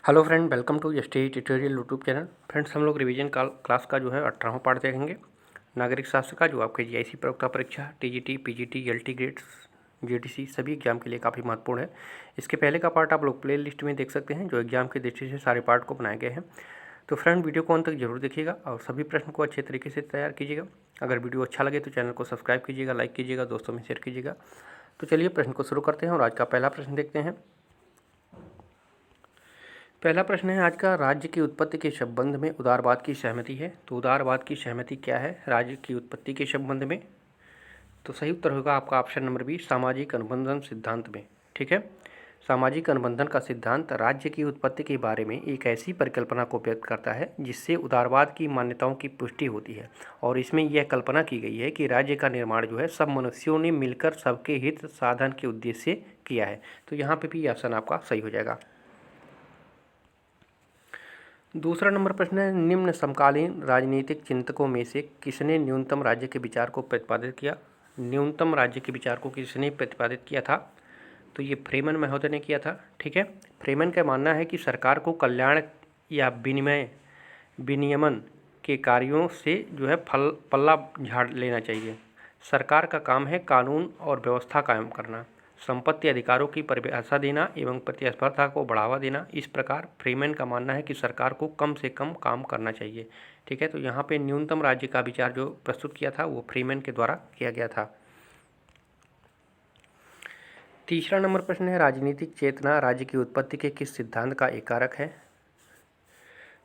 Hello friend, welcome to ST tutorial YouTube channel. Friends, हम लोग revision class का जो है 18वां पार्ट देखेंगे। नागरिक शास्त्र का जो आपके जीआईसी प्रवक्ता परीक्षा, TGT, PGT, LT grades, GDC सभी एग्जाम के लिए काफ़ी महत्वपूर्ण है। इसके पहले का पार्ट आप लोग प्ले लिस्ट में देख सकते हैं, जो एग्जाम की दृष्टि से सारे पार्ट को बनाए गए हैं। तो फ्रेंड, वीडियो को अंत तक जरूर देखिएगा और सभी प्रश्न को अच्छे तरीके से तैयार कीजिएगा। अगर वीडियो अच्छा लगे तो चैनल को सब्सक्राइब कीजिएगा, लाइक कीजिएगा, दोस्तों में शेयर कीजिएगा। तो चलिए प्रश्न को शुरू करते हैं और आज का पहला प्रश्न देखते हैं। पहला प्रश्न है आज का, राज्य की उत्पत्ति के संबंध में उदारवाद की सहमति है। तो उदारवाद की सहमति क्या है राज्य की उत्पत्ति के संबंध में? तो सही उत्तर होगा आपका ऑप्शन नंबर बी, सामाजिक अनुबंधन सिद्धांत में। ठीक है, सामाजिक अनुबंधन का सिद्धांत राज्य की उत्पत्ति के बारे में एक ऐसी परिकल्पना को व्यक्त करता है जिससे उदारवाद की मान्यताओं की पुष्टि होती है। और इसमें यह कल्पना की गई है कि राज्य का निर्माण जो है सब मनुष्यों ने मिलकर सबके हित साधन के उद्देश्य से किया है। तो यहाँ पे भी ऑप्शन आपका सही हो जाएगा। दूसरा नंबर प्रश्न है, निम्न समकालीन राजनीतिक चिंतकों में से किसने न्यूनतम राज्य के विचार को प्रतिपादित किया? न्यूनतम राज्य के विचार को किसने प्रतिपादित किया था? तो ये फ्रीमैन महोदय ने किया था। ठीक है, फ्रीमैन का मानना है कि सरकार को कल्याण या विनियमन के कार्यों से जो है पल्ला झाड़ लेना चाहिए। सरकार का काम है कानून और व्यवस्था कायम करना, संपत्ति अधिकारों की परिभाषा देना एवं प्रतिस्पर्धा को बढ़ावा देना। इस प्रकार फ्रीमैन का मानना है कि सरकार को कम से कम काम करना चाहिए। ठीक है, तो यहाँ पे न्यूनतम राज्य का विचार जो प्रस्तुत किया था वो फ्रीमैन के द्वारा किया गया था। तीसरा नंबर प्रश्न है, राजनीतिक चेतना राज्य की उत्पत्ति के किस सिद्धांत का एक कारक है?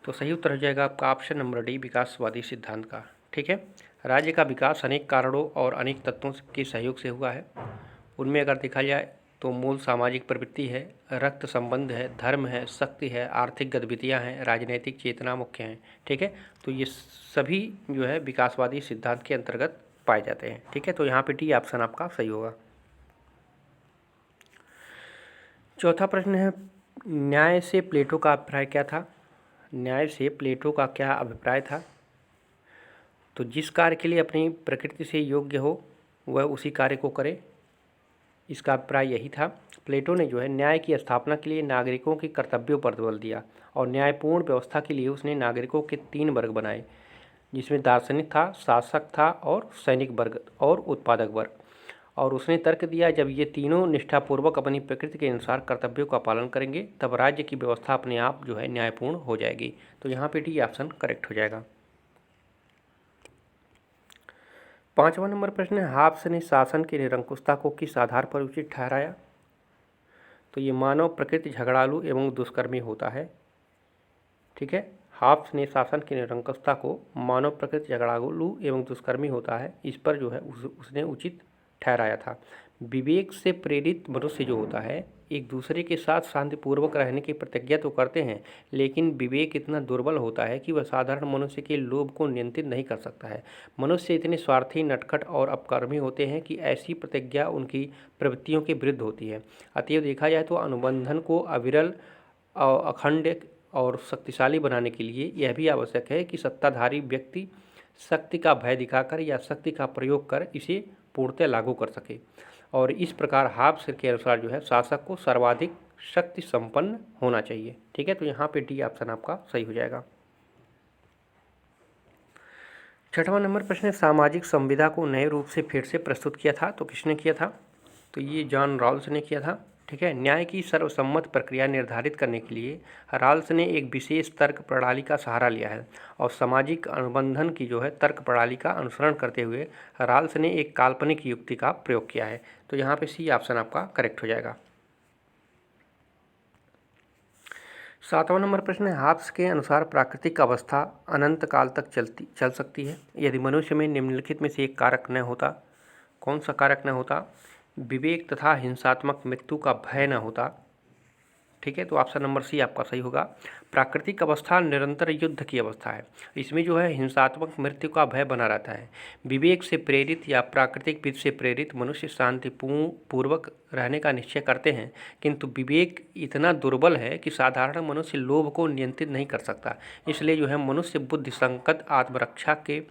तो सही उत्तर हो जाएगा आपका ऑप्शन नंबर डी, विकासवादी सिद्धांत का। ठीक है, राज्य का विकास अनेक कारणों और अनेक तत्वों के सहयोग से हुआ है। उनमें अगर देखा जाए तो मूल सामाजिक प्रवृत्ति है, रक्त संबंध है, धर्म है, शक्ति है, आर्थिक गतिविधियां हैं, राजनीतिक चेतना मुख्य हैं। ठीक है, तो ये सभी जो है विकासवादी सिद्धांत के अंतर्गत पाए जाते हैं। ठीक है, तो यहाँ पे डी ऑप्शन आपका सही होगा। चौथा प्रश्न है, न्याय से प्लेटो का अभिप्राय क्या था? न्याय से प्लेटो का क्या अभिप्राय था? तो जिस कार्य के लिए अपनी प्रकृति से योग्य हो वह उसी कार्य को करे, इसका अभिप्राय यही था। प्लेटो ने जो है न्याय की स्थापना के लिए नागरिकों के कर्तव्यों पर बल दिया और न्यायपूर्ण व्यवस्था के लिए उसने नागरिकों के 3 वर्ग बनाए, जिसमें दार्शनिक था, शासक था और सैनिक वर्ग और उत्पादक वर्ग। और उसने तर्क दिया, जब ये तीनों निष्ठापूर्वक अपनी प्रकृति के अनुसार कर्तव्यों का पालन करेंगे तब राज्य की व्यवस्था अपने आप जो है न्यायपूर्ण हो जाएगी। तो यहाँ पे डी ऑप्शन करेक्ट हो जाएगा। 5वां नंबर प्रश्न है, हाब्स ने शासन की निरंकुशता को किस आधार पर उचित ठहराया? तो ये मानव प्रकृति झगड़ालू एवं दुष्कर्मी होता है। ठीक है, हाब्स ने शासन की निरंकुशता को मानव प्रकृति झगड़ालू एवं दुष्कर्मी होता है, इस पर जो है उसने उचित ठहराया था। विवेक से प्रेरित मनुष्य जो होता है एक दूसरे के साथ शांतिपूर्वक रहने की प्रतिज्ञा तो करते हैं, लेकिन विवेक इतना दुर्बल होता है कि वह साधारण मनुष्य के लोभ को नियंत्रित नहीं कर सकता है। मनुष्य इतने स्वार्थी, नटखट और अपकर्मी होते हैं कि ऐसी प्रतिज्ञा उनकी प्रवृत्तियों के विरुद्ध होती है। अतएव देखा जाए तो अनुबंधन को अविरल और अखंड और शक्तिशाली बनाने के लिए यह भी आवश्यक है कि सत्ताधारी व्यक्ति शक्ति का भय दिखाकर या शक्ति का प्रयोग कर इसे पूर्णतः लागू कर सके। और इस प्रकार हाब्स के अनुसार जो है शासक को सर्वाधिक शक्ति संपन्न होना चाहिए। ठीक है, तो यहाँ पे डी ऑप्शन आपका सही हो जाएगा। 6वां नंबर प्रश्न है, सामाजिक संविदा को नए रूप से फिर से प्रस्तुत किया था तो किसने किया था? तो ये जॉन रॉल्स ने किया था। ठीक है, न्याय की सर्वसम्मत प्रक्रिया निर्धारित करने के लिए रॉल्स ने एक विशेष तर्क प्रणाली का सहारा लिया है और सामाजिक अनुबंधन की जो है तर्क प्रणाली का अनुसरण करते हुए रॉल्स ने एक काल्पनिक युक्ति का प्रयोग किया है। तो यहाँ पे सी ऑप्शन आपका करेक्ट हो जाएगा। 7वां नंबर प्रश्न है, हाब्स के अनुसार प्राकृतिक अवस्था अनंत काल तक चल सकती है यदि मनुष्य में निम्नलिखित में से एक कारक न होता। कौन सा कारक न होता? विवेक तथा हिंसात्मक मृत्यु का भय न होता। ठीक है, तो ऑप्शन नंबर सी आपका सही होगा। प्राकृतिक अवस्था निरंतर युद्ध की अवस्था है, इसमें जो है हिंसात्मक मृत्यु का भय बना रहता है। विवेक से प्रेरित या प्राकृतिक विधि से प्रेरित मनुष्य शांतिपूर्वक रहने का निश्चय करते हैं, किंतु विवेक इतना दुर्बल है कि साधारण मनुष्य लोभ को नियंत्रित नहीं कर सकता। इसलिए जो है मनुष्य बुद्धि संकट आत्मरक्षा के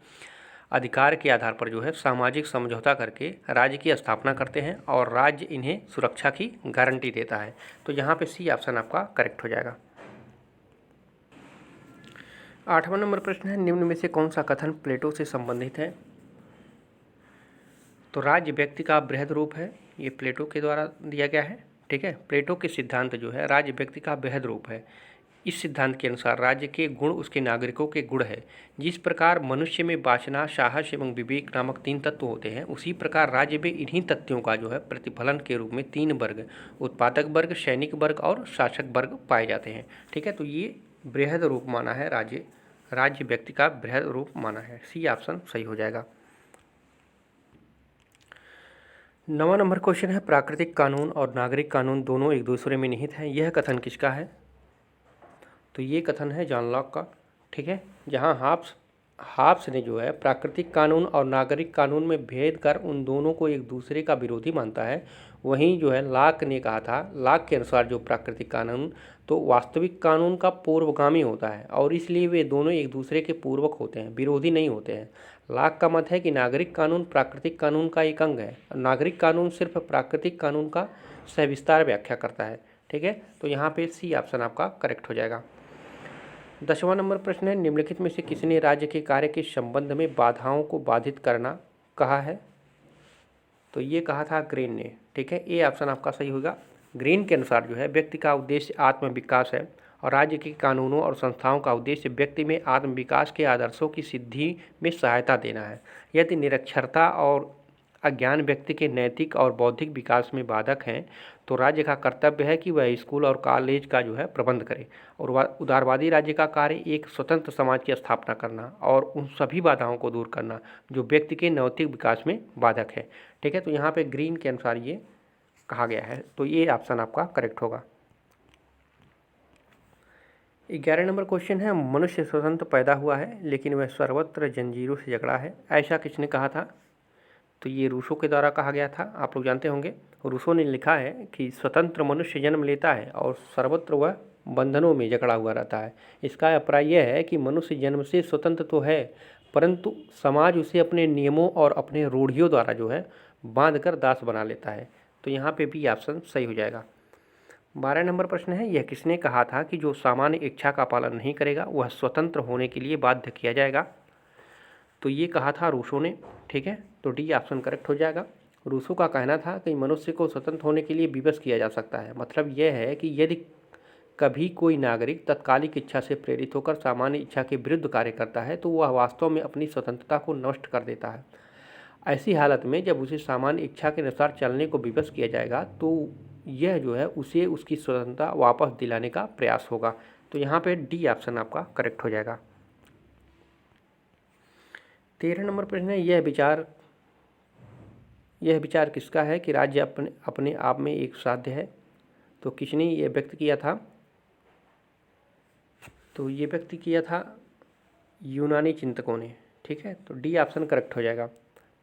अधिकार के आधार पर जो है सामाजिक समझौता करके राज्य की स्थापना करते हैं और राज्य इन्हें सुरक्षा की गारंटी देता है। तो यहाँ पे सी ऑप्शन आपका करेक्ट हो जाएगा। 8वां नंबर प्रश्न है, निम्न में से कौन सा कथन प्लेटो से संबंधित है? तो राज्य व्यक्ति का बृहद रूप है, ये प्लेटो के द्वारा दिया गया है। ठीक है, प्लेटो के सिद्धांत जो है राज्य व्यक्ति का बृहद रूप है। इस सिद्धांत के अनुसार राज्य के गुण उसके नागरिकों के गुण है। जिस प्रकार मनुष्य में वासना, साहस एवं विवेक नामक 3 तत्व होते हैं, उसी प्रकार राज्य में इन्हीं तत्वों का जो है प्रतिफलन के रूप में 3 वर्ग, उत्पादक वर्ग, सैनिक वर्ग और शासक वर्ग पाए जाते हैं। ठीक है, तो ये बृहद रूप माना है, राज्य व्यक्ति का बृहद रूप माना है। सी ऑप्शन सही हो जाएगा। 9वां नंबर क्वेश्चन है, प्राकृतिक कानून और नागरिक कानून दोनों एक दूसरे में निहित हैं, यह कथन किसका है? तो ये कथन है जॉन लॉक का। ठीक है, जहाँ हाब्स ने जो है प्राकृतिक कानून और नागरिक कानून में भेद कर उन दोनों को एक दूसरे का विरोधी मानता है, वहीं जो है लॉक ने कहा था, लॉक के अनुसार जो प्राकृतिक कानून तो वास्तविक कानून का पूर्वगामी होता है और इसलिए वे दोनों एक दूसरे के पूर्वक होते हैं, विरोधी नहीं होते हैं। लॉक का मत है कि नागरिक कानून प्राकृतिक कानून का एक अंग है, नागरिक कानून सिर्फ प्राकृतिक कानून का सविस्तार व्याख्या करता है। ठीक है, तो यहाँ पे सी ऑप्शन आपका करेक्ट हो जाएगा। 10वां नंबर प्रश्न है, निम्नलिखित में से किसने राज्य के कार्य के संबंध में बाधाओं को बाधित करना कहा है? तो ये कहा था ग्रीन ने। ठीक है, ए ऑप्शन आपका सही होगा। ग्रीन के अनुसार जो है व्यक्ति का उद्देश्य आत्म विकास है और राज्य के कानूनों और संस्थाओं का उद्देश्य व्यक्ति में आत्म विकास के आदर्शों की सिद्धि में सहायता देना है। यदि निरक्षरता और अज्ञान व्यक्ति के नैतिक और बौद्धिक विकास में बाधक हैं, तो राज्य का कर्तव्य है कि वह स्कूल और कॉलेज का जो है प्रबंध करे और उदारवादी राज्य का कार्य एक स्वतंत्र समाज की स्थापना करना और उन सभी बाधाओं को दूर करना जो व्यक्ति के नैतिक विकास में बाधक है। ठीक है, तो यहाँ पे ग्रीन के अनुसार ये कहा गया है, तो ये ऑप्शन आपका करेक्ट होगा। 11 नंबर क्वेश्चन है, मनुष्य स्वतंत्र पैदा हुआ है लेकिन वह सर्वत्र जंजीरों से जकड़ा है, ऐसा किसने कहा था? तो ये रूसो के द्वारा कहा गया था, आप लोग जानते होंगे। रूसो ने लिखा है कि स्वतंत्र मनुष्य जन्म लेता है और सर्वत्र वह बंधनों में जकड़ा हुआ रहता है। इसका अभिप्राय यह है कि मनुष्य जन्म से स्वतंत्र तो है, परंतु समाज उसे अपने नियमों और अपने रूढ़ियों द्वारा जो है बांध कर दास बना लेता है। तो यहाँ पे भी ऑप्शन सही हो जाएगा। 12 नंबर प्रश्न है, यह किसने कहा था कि जो सामान्य इच्छा का पालन नहीं करेगा वह स्वतंत्र होने के लिए बाध्य किया जाएगा? तो ये कहा था रूसो ने। ठीक है, तो डी ऑप्शन करेक्ट हो जाएगा। रूसो का कहना था कि मनुष्य को स्वतंत्र होने के लिए विवश किया जा सकता है। मतलब यह है कि यदि कभी कोई नागरिक तत्कालिक इच्छा से प्रेरित होकर सामान्य इच्छा के विरुद्ध कार्य करता है तो वह वास्तव में अपनी स्वतंत्रता को नष्ट कर देता है। ऐसी हालत में जब उसे सामान्य इच्छा के अनुसार चलने को विवश किया जाएगा तो यह जो है उसे उसकी स्वतंत्रता वापस दिलाने का प्रयास होगा। तो यहाँ पे डी ऑप्शन आपका करेक्ट हो जाएगा। 13 नंबर प्रश्न है, यह विचार किसका है कि राज्य अपने आप में एक साध्य है? तो किसने ये व्यक्त किया था? तो ये व्यक्त किया था यूनानी चिंतकों ने। ठीक है, तो डी ऑप्शन करेक्ट हो जाएगा।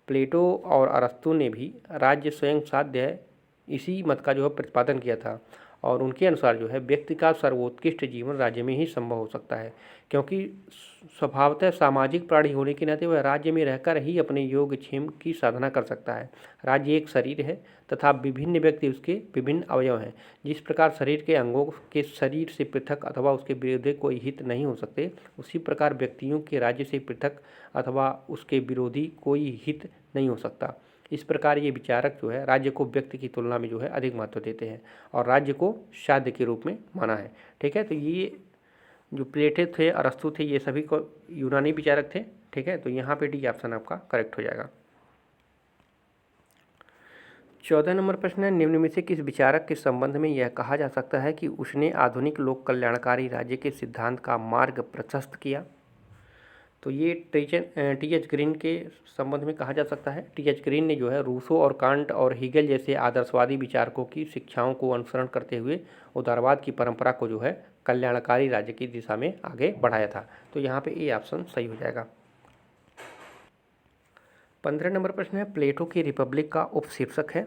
प्लेटो और अरस्तु ने भी राज्य स्वयं साध्य है इसी मत का जो है प्रतिपादन किया था और उनके अनुसार जो है व्यक्ति का सर्वोत्कृष्ट जीवन राज्य में ही संभव हो सकता है, क्योंकि स्वभावतः सामाजिक प्राणी होने के नाते वह राज्य में रहकर ही अपने योगक्षेम की साधना कर सकता है। राज्य एक शरीर है तथा विभिन्न व्यक्ति उसके विभिन्न अवयव हैं। जिस प्रकार शरीर के अंगों के शरीर से पृथक अथवा उसके विरोधी कोई हित नहीं हो सकते, उसी प्रकार व्यक्तियों के राज्य से पृथक अथवा उसके विरोधी कोई हित नहीं हो सकता। इस प्रकार ये विचारक जो है राज्य को व्यक्ति की तुलना में जो है अधिक महत्व देते हैं और राज्य को साध्य के रूप में माना है। ठीक है, तो ये जो प्लेटो थे, अरस्तु थे, ये सभी को यूनानी विचारक थे। ठीक है, तो यहाँ पे डी ऑप्शन आपका करेक्ट हो जाएगा। 14 नंबर प्रश्न है, निम्न में से किस विचारक के संबंध में यह कहा जा सकता है कि उसने आधुनिक लोक कल्याणकारी राज्य के सिद्धांत का मार्ग प्रशस्त किया? तो ये टी.एच. ग्रीन के संबंध में कहा जा सकता है। टी.एच. ग्रीन ने जो है रूसो और कांट और हीगल जैसे आदर्शवादी विचारकों की शिक्षाओं को अनुसरण करते हुए उदारवाद की परंपरा को जो है कल्याणकारी राज्य की दिशा में आगे बढ़ाया था। तो यहाँ पे ए ऑप्शन सही हो जाएगा। 15 नंबर प्रश्न है, प्लेटो की रिपब्लिक का उपशीर्षक है?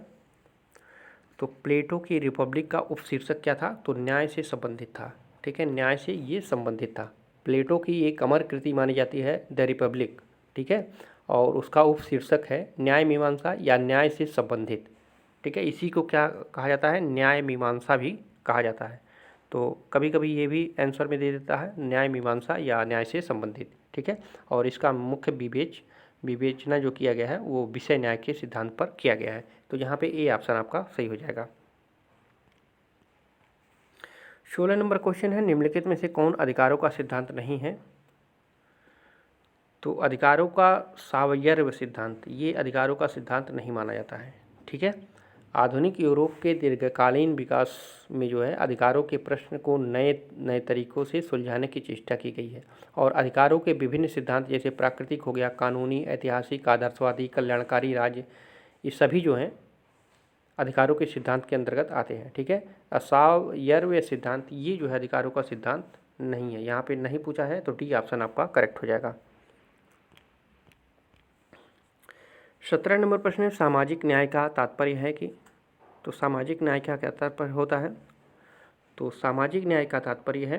तो प्लेटो की रिपब्लिक का उपशीर्षक क्या था? तो न्याय से संबंधित था। ठीक है, न्याय से ये संबंधित था। प्लेटो की एक अमर कृति मानी जाती है द रिपब्लिक। ठीक है, और उसका उपशीर्षक है न्याय मीमांसा या न्याय से संबंधित। ठीक है, इसी को क्या कहा जाता है? न्याय मीमांसा भी कहा जाता है। तो कभी कभी ये भी आंसर में दे देता है न्याय मीमांसा या न्याय से संबंधित, ठीक है। और इसका मुख्य विवेचना जो किया गया है वो विषय न्याय के सिद्धांत पर किया गया है। तो यहाँ पे ए ऑप्शन आपका सही हो जाएगा। 16 नंबर क्वेश्चन है, निम्नलिखित में से कौन अधिकारों का सिद्धांत नहीं है? तो अधिकारों का सावयव सिद्धांत, ये अधिकारों का सिद्धांत नहीं माना जाता है, ठीक है। आधुनिक यूरोप के दीर्घकालीन विकास में जो है अधिकारों के प्रश्न को नए नए तरीकों से सुलझाने की चेष्टा की गई है। और अधिकारों के विभिन्न सिद्धांत जैसे प्राकृतिक हो गया, कानूनी, ऐतिहासिक, आदर्शवादी, कल्याणकारी राज्य, ये सभी जो हैं अधिकारों के सिद्धांत के अंतर्गत आते हैं, ठीक है। असावयव सिद्धांत ये जो है अधिकारों का सिद्धांत नहीं है, यहाँ पे नहीं पूछा है, तो डी ऑप्शन आपका करेक्ट हो जाएगा। 17 नंबर प्रश्न है, सामाजिक न्याय का तात्पर्य है कि? तो सामाजिक न्याय का क्या तात्पर्य होता है? तो सामाजिक न्याय का तात्पर्य है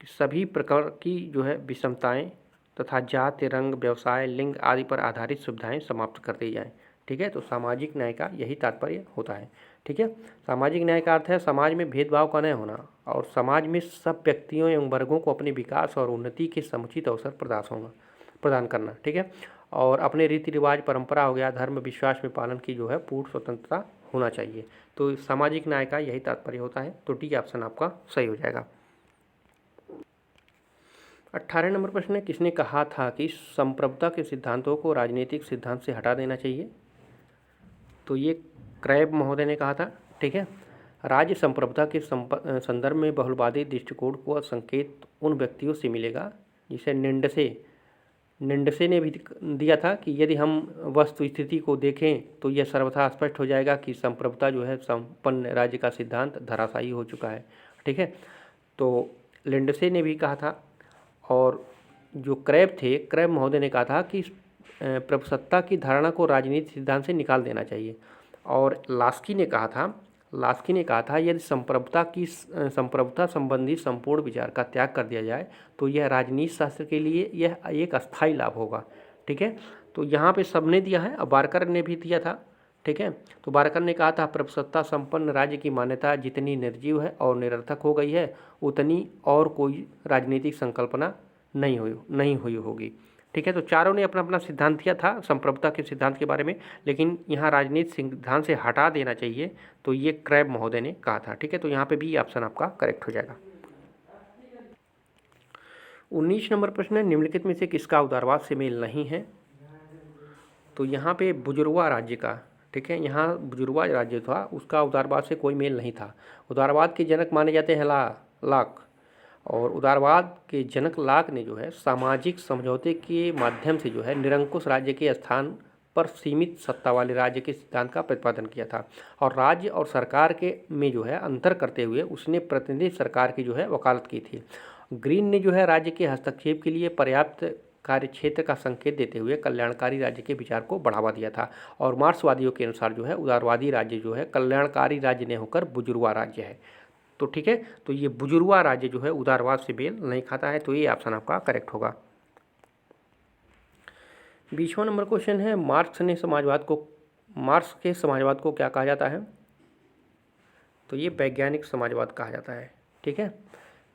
कि सभी प्रकार की जो है विषमताएं तथा जाति, रंग, व्यवसाय, लिंग आदि पर आधारित सुविधाएं समाप्त कर दी जाएं, ठीक है। तो सामाजिक न्याय का यही तात्पर्य होता है, ठीक है। सामाजिक न्याय का अर्थ है समाज में भेदभाव का न होना और समाज में सब व्यक्तियों एवं वर्गों को अपने विकास और उन्नति के समुचित अवसर प्रदान करना, ठीक है। और अपने रीति रिवाज, परंपरा हो गया, धर्म, विश्वास में पालन की जो है पूर्ण स्वतंत्रता होना चाहिए। तो सामाजिक न्याय का यही तात्पर्य होता है, तो डी ऑप्शन आपका सही हो जाएगा। 18 नंबर प्रश्न है, किसने कहा था कि संप्रभुता के सिद्धांतों को राजनीतिक सिद्धांत से हटा देना चाहिए? तो ये क्रैब महोदय ने कहा था, ठीक है। राज्य संप्रभुता के संदर्भ में बहुलवादी दृष्टिकोण को संकेत उन व्यक्तियों से मिलेगा जिसे निंडसे ने भी दिया था कि यदि हम वस्तु स्थिति को देखें तो यह सर्वथा स्पष्ट हो जाएगा कि संप्रभुता जो है संपन्न राज्य का सिद्धांत धराशायी हो चुका है, ठीक है। तो लिंडसे ने भी कहा था, और जो क्रैब महोदय ने कहा था कि प्रभुसत्ता की धारणा को राजनीतिक सिद्धांत से निकाल देना चाहिए। और लास्की ने कहा था यदि संप्रभुता संबंधी संपूर्ण विचार का त्याग कर दिया जाए तो यह राजनीति शास्त्र के लिए यह एक अस्थायी लाभ होगा, ठीक है। तो यहाँ पे सबने दिया है, अब बारकर ने भी दिया था, ठीक है। तो बारकर ने कहा था प्रभुसत्ता संपन्न राज्य की मान्यता जितनी निर्जीव है और निरर्थक हो गई है उतनी और कोई राजनीतिक संकल्पना नहीं हुई होगी, ठीक है। तो चारों ने अपना अपना सिद्धांत दिया था संप्रभुता के सिद्धांत के बारे में, लेकिन यहाँ राजनीतिक सिद्धांत से हटा देना चाहिए, तो ये क्रैब महोदय ने कहा था, ठीक है। तो यहाँ पे भी ऑप्शन आपका करेक्ट हो जाएगा। 19 नंबर प्रश्न है, निम्नलिखित में से किसका उदारवाद से मेल नहीं है? तो यहाँ पे बुजुर्वा राज्य का, ठीक है, यहाँ बुजुर्वा राज्य था उसका उदारवाद से कोई मेल नहीं था। उदारवाद के जनक माने जाते हैं लाक, और उदारवाद के जनक लाक ने जो है सामाजिक समझौते के माध्यम से जो है निरंकुश राज्य के स्थान पर सीमित सत्ता वाले राज्य के सिद्धांत का प्रतिपादन किया था। और राज्य और सरकार के में जो है अंतर करते हुए उसने प्रतिनिधि सरकार की जो है वकालत की थी। ग्रीन ने जो है राज्य के हस्तक्षेप के लिए पर्याप्त कार्य क्षेत्र का संकेत देते हुए कल्याणकारी राज्य के विचार को बढ़ावा दिया था। और मार्क्सवादियों के अनुसार जो है उदारवादी राज्य जो है कल्याणकारी राज्य नहीं होकर बुजुर्वा राज्य है, तो ठीक है। तो ये बुजुर्वा राज्य जो है उदारवाद से मेल नहीं खाता है, तो ये ऑप्शन आपका करेक्ट होगा। 20वां नंबर क्वेश्चन है, मार्क्स के समाजवाद को क्या कहा जाता है? तो ये वैज्ञानिक समाजवाद कहा जाता है, ठीक है।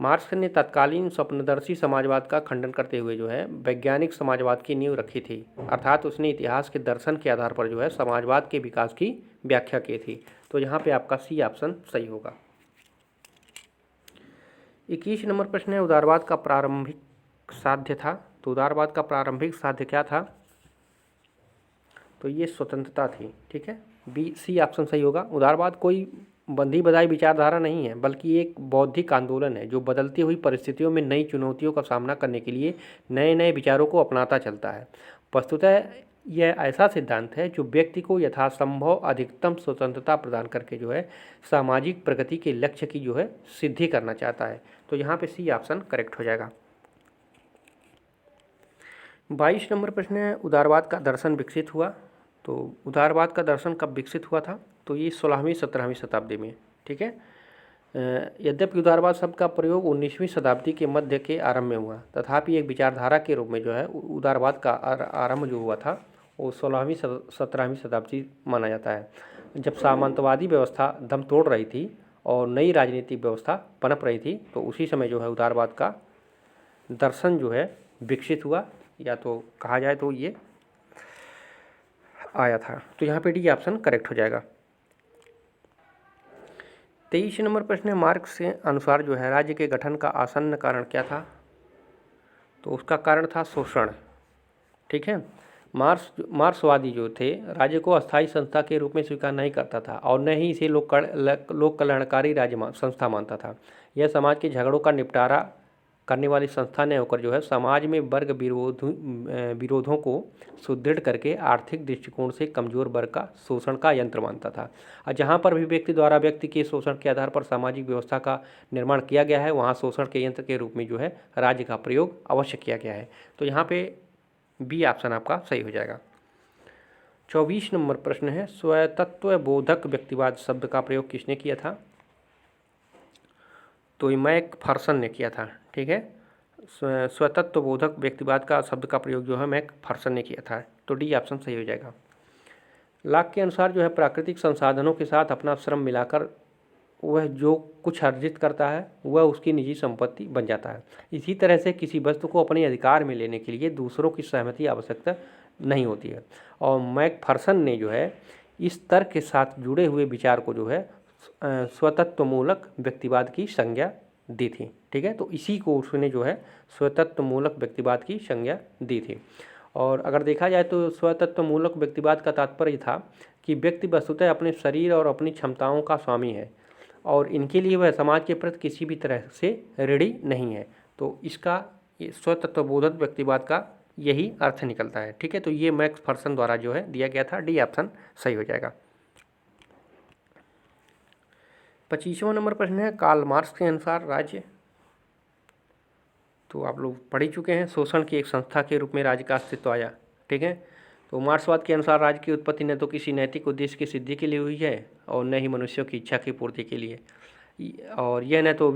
मार्क्स ने तत्कालीन स्वप्नदर्शी समाजवाद का खंडन करते हुए जो है वैज्ञानिक समाजवाद की नींव रखी थी, अर्थात उसने इतिहास के दर्शन के आधार पर जो है समाजवाद के विकास की व्याख्या की थी। तो यहाँ पे आपका सी ऑप्शन सही होगा। 21 नंबर प्रश्न है, उदारवाद का प्रारंभिक साध्य था। तो उदारवाद का प्रारंभिक साध्य क्या था? तो ये स्वतंत्रता थी, ठीक है। सी ऑप्शन सही होगा। उदारवाद कोई बंधी बधाई विचारधारा नहीं है, बल्कि एक बौद्धिक आंदोलन है जो बदलती हुई परिस्थितियों में नई चुनौतियों का सामना करने के लिए नए नए विचारों को अपनाता चलता है। वस्तुतः यह ऐसा सिद्धांत है जो व्यक्ति को यथासंभव अधिकतम स्वतंत्रता प्रदान करके जो है सामाजिक प्रगति के लक्ष्य की जो है सिद्धि करना चाहता है। तो यहाँ पे सी ऑप्शन करेक्ट हो जाएगा। 22 नंबर प्रश्न है, उदारवाद का दर्शन विकसित हुआ। तो उदारवाद का दर्शन कब विकसित हुआ था? तो ये 16वीं 17वीं शताब्दी में, ठीक है। यद्यपि उदारवाद शब्द का प्रयोग 19वीं शताब्दी के मध्य के आरंभ में हुआ, तथापि एक विचारधारा के रूप में जो है उदारवाद का आरंभ जो हुआ था वो 16वीं 17वीं शताब्दी माना जाता है, जब सामंतवादी व्यवस्था दम तोड़ रही थी और नई राजनीतिक व्यवस्था पनप रही थी, तो उसी समय जो है उदारवाद का दर्शन जो है विकसित हुआ, या तो कहा जाए तो ये आया था। तो यहाँ पे डी ऑप्शन करेक्ट हो जाएगा। 23 नंबर प्रश्न है, मार्क्स के अनुसार जो है राज्य के गठन का आसन्न कारण क्या था? तो उसका कारण था शोषण। ठीक है, मार्क्सवादी जो थे राज्य को अस्थायी संस्था के रूप में स्वीकार नहीं करता था और न ही इसे लोक कल्याणकारी राज्य संस्था मानता था। यह समाज के झगड़ों का निपटारा करने वाली संस्था ने होकर जो है समाज में वर्ग विरोधों को सुदृढ़ करके आर्थिक दृष्टिकोण से कमजोर वर्ग का शोषण का यंत्र मानता था। और जहाँ पर भी व्यक्ति द्वारा व्यक्ति के शोषण के आधार पर सामाजिक व्यवस्था का निर्माण किया गया है, वहाँ शोषण के यंत्र के रूप में जो है राज्य का प्रयोग अवश्य किया गया है। तो यहाँ पे बी ऑप्शन आपका सही हो जाएगा। 24 नंबर प्रश्न है, स्वतत्व बोधक व्यक्तिवाद शब्द का प्रयोग किसने किया था? तो मैकफर्सन ने किया था। ठीक है, स्वतत्व बोधक व्यक्तिवाद का शब्द का प्रयोग जो है मैकफर्सन ने किया था। तो डी ऑप्शन सही हो जाएगा। लाक के अनुसार जो है प्राकृतिक संसाधनों के साथ अपना श्रम मिलाकर वह जो कुछ अर्जित करता है वह उसकी निजी संपत्ति बन जाता है। इसी तरह से किसी वस्तु को अपने अधिकार में लेने के लिए दूसरों की सहमति आवश्यकता नहीं होती है। और मैकफर्सन ने जो है इस तर्क के साथ जुड़े हुए विचार को जो है स्वतत्वमूलक व्यक्तिवाद की संज्ञा दी थी। ठीक है, तो इसी को उसने जो है स्वतत्वमूलक व्यक्तिवाद की संज्ञा दी थी। और अगर देखा जाए तो स्वतत्वमूलक व्यक्तिवाद का तात्पर्य था कि व्यक्ति वस्तुतः अपने शरीर और अपनी क्षमताओं का स्वामी है और इनके लिए वह समाज के प्रति किसी भी तरह से ऋणी नहीं है। तो इसका स्वतत्वबोधक व्यक्तिवाद का यही अर्थ निकलता है। ठीक है, तो ये मैकफर्सन द्वारा जो है दिया गया था। डी ऑप्शन सही हो जाएगा। 25वां नंबर प्रश्न है, कार्ल मार्क्स के अनुसार राज्य, तो आप लोग पढ़ ही चुके हैं, शोषण की एक संस्था के रूप में राज्य का अस्तित्व आया। ठीक है, तो मार्क्सवाद के अनुसार राज्य की उत्पत्ति न तो किसी नैतिक उद्देश्य की सिद्धि के लिए हुई है और न ही मनुष्यों की इच्छा की पूर्ति के लिए, और यह न तो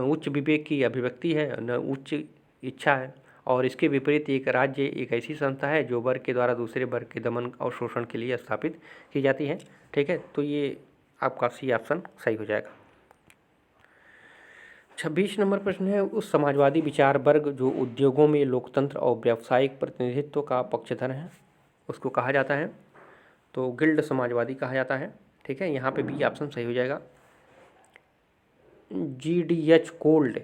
उच्च विवेक की अभिव्यक्ति है न उच्च इच्छा है, और इसके विपरीत एक राज्य एक ऐसी संस्था है जो वर्ग के द्वारा दूसरे वर्ग के दमन और शोषण के लिए स्थापित की जाती है। ठीक है, तो ये आपका सी ऑप्शन सही हो जाएगा। 26 नंबर प्रश्न है, उस समाजवादी विचार वर्ग जो उद्योगों में लोकतंत्र और व्यावसायिक प्रतिनिधित्व का पक्षधर है उसको कहा जाता है? तो गिल्ड समाजवादी कहा जाता है। ठीक है, यहाँ पे बी ऑप्शन सही हो जाएगा। GDH कोल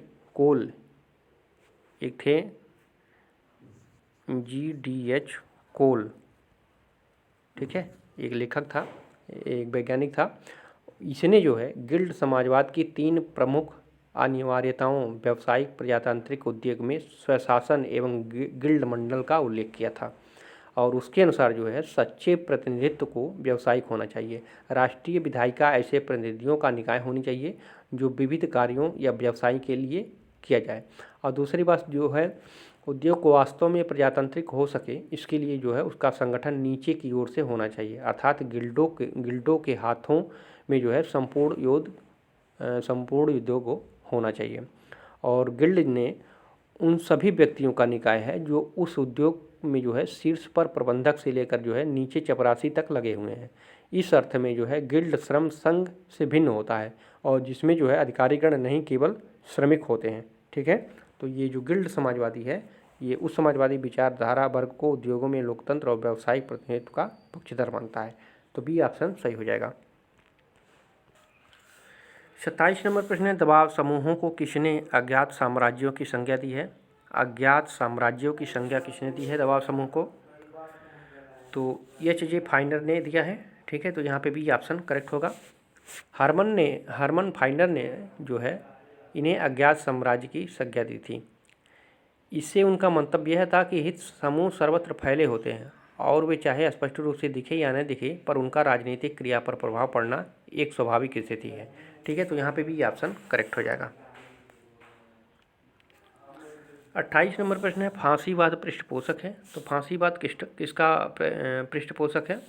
एक थे, GDH कोल। ठीक है, एक लेखक था, एक वैज्ञानिक था। इसने जो है गिल्ड समाजवाद की 3 प्रमुख अनिवार्यताओं व्यावसायिक प्रजातांत्रिक उद्योग में स्वशासन एवं गिल्ड मंडल का उल्लेख किया था। और उसके अनुसार जो है सच्चे प्रतिनिधित्व को व्यावसायिक होना चाहिए। राष्ट्रीय विधायिका ऐसे प्रतिनिधियों का निकाय होनी चाहिए जो विविध कार्यों या व्यवसाय के लिए किया जाए। और दूसरी बात जो है उद्योग को वास्तव में प्रजातांत्रिक हो सके इसके लिए जो है उसका संगठन नीचे की ओर से होना चाहिए, अर्थात गिल्डों के हाथों में जो है संपूर्ण उद्योग होना चाहिए। और गिल्ड ने उन सभी व्यक्तियों का निकाय है जो उस उद्योग में जो है शीर्ष पर प्रबंधक से लेकर जो है नीचे चपरासी तक लगे हुए हैं। इस अर्थ में जो है गिल्ड श्रम संघ से भिन्न होता है और जिसमें जो है अधिकारीगण नहीं केवल श्रमिक होते हैं। ठीक है, तो ये जो गिल्ड समाजवादी है ये उस समाजवादी विचारधारा वर्ग को उद्योगों में लोकतंत्र और व्यावसायिक प्रतिनिधित्व का पक्षधर मानता है। तो बी ऑप्शन सही हो जाएगा। 27 नंबर प्रश्न है, दबाव समूहों को किसने अज्ञात साम्राज्यों की संज्ञा दी है? अज्ञात साम्राज्यों की संज्ञा किसने दी है दबाव समूह को? तो H.J. फाइनर ने दिया है। ठीक है, तो यहाँ पे बी ऑप्शन करेक्ट होगा। हरमन फाइनर ने जो है इन्हें अज्ञात साम्राज्य की संज्ञा दी थी। इससे उनका मंतव्य यह था कि हित समूह सर्वत्र फैले होते हैं और वे चाहे स्पष्ट रूप से दिखे या न दिखे पर उनका राजनीतिक क्रिया पर प्रभाव पड़ना एक स्वाभाविक स्थिति है। ठीक है, तो यहाँ पे भी ऑप्शन करेक्ट हो जाएगा। 28 नंबर प्रश्न है, फांसीवाद पृष्ठपोषक है? तो फांसीवाद किसका पृष्ठपोषक है?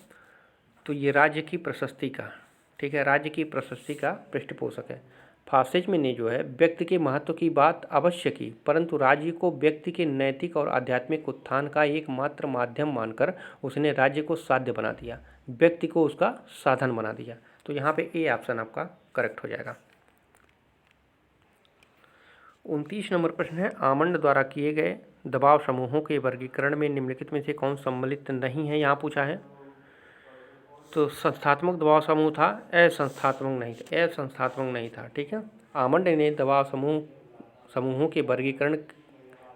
तो ये राज्य की प्रशस्ति का। ठीक है, राज्य की प्रशस्ति का पृष्ठपोषक है। फासिज्म ने जो है व्यक्ति के महत्व की बात अवश्य की परंतु राज्य को व्यक्ति के नैतिक और आध्यात्मिक उत्थान का एकमात्र माध्यम मानकर उसने राज्य को साध्य बना दिया, व्यक्ति को उसका साधन बना दिया। तो यहाँ पे ए ऑप्शन आपका करेक्ट हो जाएगा। 29 नंबर प्रश्न है, आमंड द्वारा किए गए दबाव समूहों के वर्गीकरण में निम्नलिखित में से कौन सम्मिलित नहीं है, यहाँ पूछा है। तो संस्थात्मक दबाव समूह था, असंस्थात्मक नहीं था। ठीक है, आमंड ने दबाव समूहों के वर्गीकरण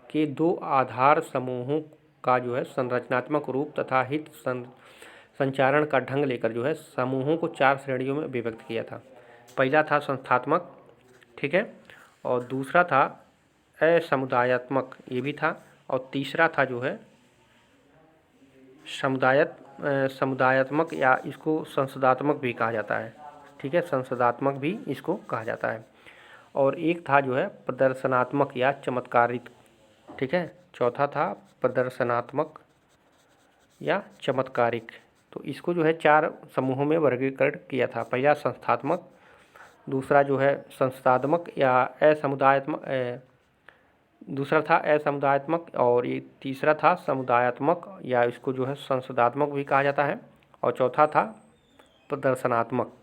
के दो आधार समूहों का जो है संरचनात्मक रूप तथा हित संचारण का ढंग लेकर जो है समूहों को 4 श्रेणियों में विभक्त किया था। पहला था संस्थात्मक, ठीक है, और दूसरा था असमुदायात्मक, ये भी था, और तीसरा था जो है समुदायात्मक, या इसको संसदात्मक भी कहा जाता है। ठीक है, संसदात्मक भी इसको कहा जाता है। और एक था जो है प्रदर्शनात्मक या चमत्कारिक। ठीक है, चौथा था प्रदर्शनात्मक या चमत्कारिक। तो इसको जो है 4 समूहों में वर्गीकरण किया था। पहला संस्थात्मक, दूसरा जो है संस्थात्मक या दूसरा था असमुदायात्मक, और ये तीसरा था समुदायात्मक, या इसको जो है संसदात्मक भी कहा जाता है, और चौथा था प्रदर्शनात्मक।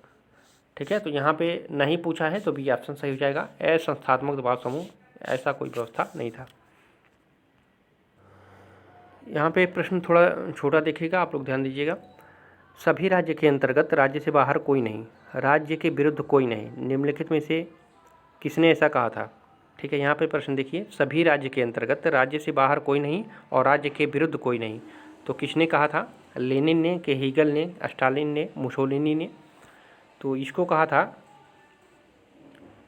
ठीक है, तो यहाँ पे नहीं पूछा है तो बी ऑप्शन सही हो जाएगा। असंस्थात्मक दबाव समूह, ऐसा कोई व्यवस्था नहीं था। यहाँ पे प्रश्न थोड़ा छोटा देखिएगा, आप लोग ध्यान दीजिएगा। सभी राज्य के अंतर्गत राज्य से बाहर कोई नहीं, राज्य के विरुद्ध कोई नहीं, निम्नलिखित में से किसने ऐसा कहा था। ठीक है, यहाँ पे प्रश्न देखिए, सभी राज्य के अंतर्गत राज्य से बाहर कोई नहीं और राज्य के विरुद्ध कोई नहीं, तो किसने कहा था। लेनिन ने, के हीगल ने, स्टालिन ने, मुसोलिनी ने। तो इसको कहा था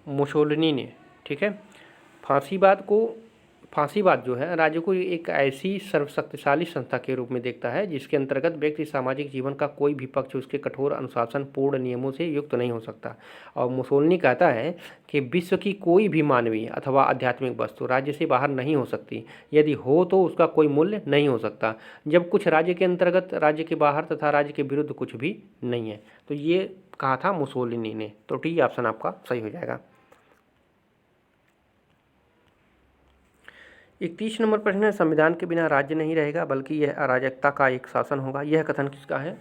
मुसोलिनी ने। ठीक है, फांसीवाद जो है राज्य को एक ऐसी सर्वशक्तिशाली संस्था के रूप में देखता है जिसके अंतर्गत व्यक्ति सामाजिक जीवन का कोई भी पक्ष उसके कठोर अनुशासन पूर्ण नियमों से युक्त नहीं हो सकता। और मुसोलिनी कहता है कि विश्व की कोई भी मानवीय अथवा आध्यात्मिक वस्तु राज्य से बाहर नहीं हो सकती, यदि हो तो उसका कोई मूल्य नहीं हो सकता, जब कुछ राज्य के अंतर्गत, राज्य के बाहर तथा राज्य के विरुद्ध कुछ भी नहीं है। तो ये कहा था मुसोलिनी ने। तो डी ऑप्शन आपका सही हो जाएगा। 31 नंबर प्रश्न है, संविधान के बिना राज्य नहीं रहेगा बल्कि यह अराजकता का एक शासन होगा, यह कथन किसका है।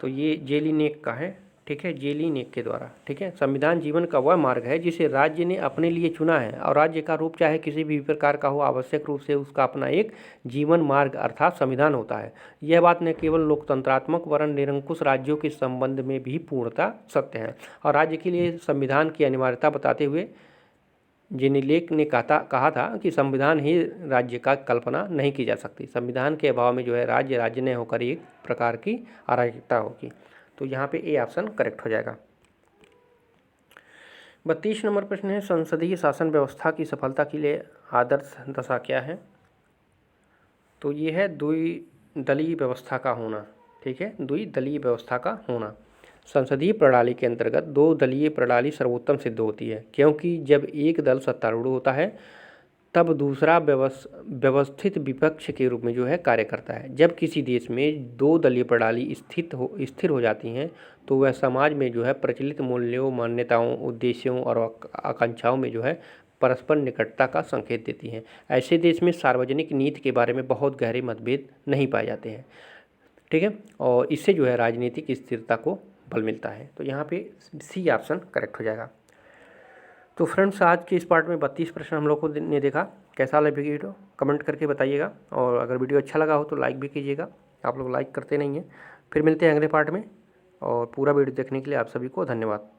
तो ये जेलीनेक का है। ठीक है, जेलीनेक के द्वारा। ठीक है, संविधान जीवन का वह मार्ग है जिसे राज्य ने अपने लिए चुना है, और राज्य का रूप चाहे किसी भी प्रकार का हो, आवश्यक रूप से उसका अपना एक जीवन मार्ग अर्थात संविधान होता है। यह बात न केवल लोकतंत्रात्मक वरन निरंकुश राज्यों के संबंध में भी पूर्णतः सत्य है। और राज्य के लिए संविधान की अनिवार्यता बताते हुए जेनीलेक ने कहा था कि संविधान ही राज्य का कल्पना नहीं की जा सकती, संविधान के अभाव में जो है राज्य न होकर एक प्रकार की अराजकता होगी। तो यहाँ पे ए ऑप्शन करेक्ट हो जाएगा। 32 नंबर प्रश्न है, संसदीय शासन व्यवस्था की सफलता के लिए आदर्श दशा क्या है। तो ये है द्विदलीय व्यवस्था का होना। ठीक है, द्विदलीय व्यवस्था का होना। संसदीय प्रणाली के अंतर्गत 2 दलीय प्रणाली सर्वोत्तम सिद्ध होती है, क्योंकि जब एक दल सत्तारूढ़ होता है तब दूसरा व्यवस्थित विपक्ष के रूप में जो है कार्य करता है। जब किसी देश में 2 दलीय प्रणाली स्थिर हो जाती हैं तो वह समाज में जो है प्रचलित मूल्यों, मान्यताओं, उद्देश्यों और आकांक्षाओं में जो है परस्पर निकटता का संकेत देती हैं। ऐसे देश में सार्वजनिक नीति के बारे में बहुत गहरे मतभेद नहीं पाए जाते हैं। ठीक है, और इससे जो है राजनीतिक स्थिरता को बल मिलता है। तो यहाँ पे सी ऑप्शन करेक्ट हो जाएगा। तो फ्रेंड्स, आज के इस पार्ट में 32 प्रश्न हम लोग को ने देखा। कैसा लगा वीडियो कमेंट करके बताइएगा, और अगर वीडियो अच्छा लगा हो तो लाइक भी कीजिएगा, आप लोग लाइक करते नहीं हैं। फिर मिलते हैं अगले पार्ट में, और पूरा वीडियो देखने के लिए आप सभी को धन्यवाद।